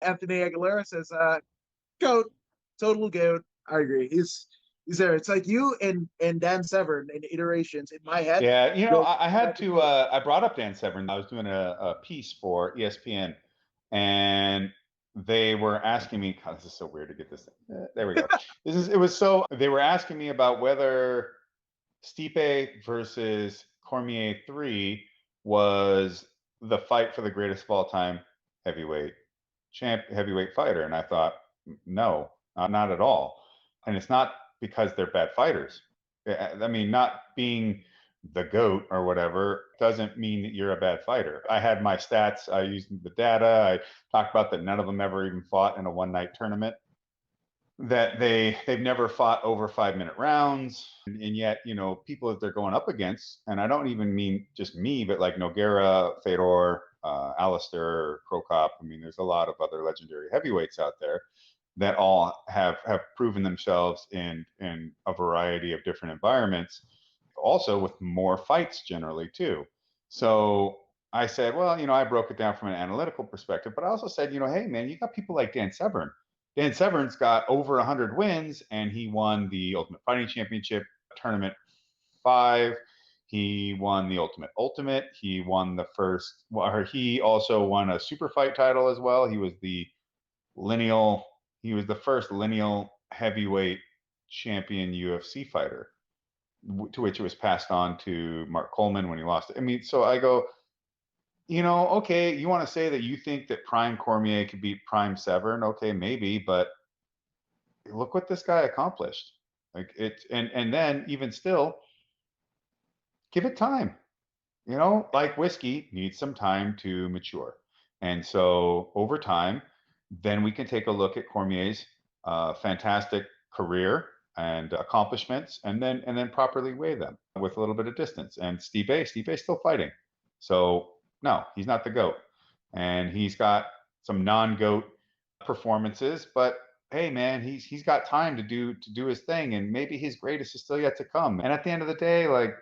Anthony Aguilera says, goat, total goat. I agree. He's there. It's like you and Dan Severn in iterations in my head. Yeah, Go I had at the to. goat. I brought up Dan Severn. I was doing a piece for ESPN, and they were asking me. God, this is so weird to get this. There we go. It was so. They were asking me about whether Stipe versus Cormier 3 was the fight for the greatest of all time heavyweight heavyweight fighter, and I thought, no, not at all. And it's not because they're bad fighters. I mean, not being the GOAT or whatever doesn't mean that you're a bad fighter. I had my stats, I used the data, I talked about that none of them ever even fought in a one night tournament, that they've never fought over 5 minute rounds, and yet people that they're going up against, and I don't even mean just me, but like Nogueira, Fedor, Alistair, Krokop. I mean, there's a lot of other legendary heavyweights out there that all have proven themselves in a variety of different environments, also with more fights generally too. So I said, well, I broke it down from an analytical perspective, but I also said, hey man, you got people like Dan Severn. Dan Severn's got over 100 wins, and he won the Ultimate Fighting Championship Tournament 5. He won the Ultimate. He won the first, or he also won a super fight title as well. He was the first lineal heavyweight champion UFC fighter, to which it was passed on to Mark Coleman when he lost it. I mean, so I go, okay, you want to say that you think that Prime Cormier could beat Prime Severn? Okay, maybe, but look what this guy accomplished. Like it, and then even still, give it time. Like whiskey needs some time to mature. And so over time, then we can take a look at Cormier's fantastic career and accomplishments, and then properly weigh them with a little bit of distance. And Stipe's still fighting. So no, he's not the GOAT. And he's got some non-GOAT performances, but hey man, he's got time to do his thing, and maybe his greatest is still yet to come. And at the end of the day, like,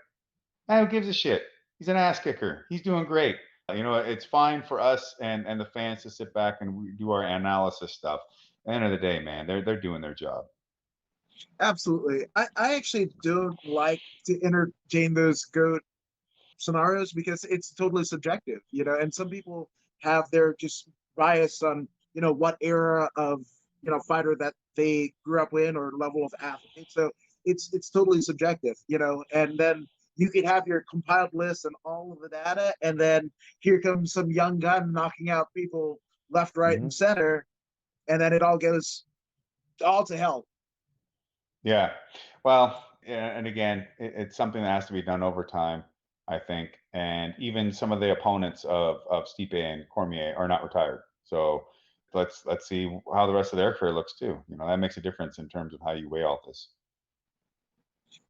who gives a shit? He's an ass kicker. He's doing great. It's fine for us and the fans to sit back and we do our analysis stuff. At the end of the day, man, they're doing their job. Absolutely. I actually don't like to entertain those goat scenarios because it's totally subjective, and some people have their just bias on, what era of, fighter that they grew up in or level of athlete. So it's totally subjective, and then you could have your compiled list and all of the data, and then here comes some young gun knocking out people left, right, Mm-hmm. and center, and then it all goes all to hell. Yeah. Well, yeah, and again, it's something that has to be done over time, I think. And even some of the opponents of Stipe and Cormier are not retired. So let's see how the rest of their career looks too. That makes a difference in terms of how you weigh all this.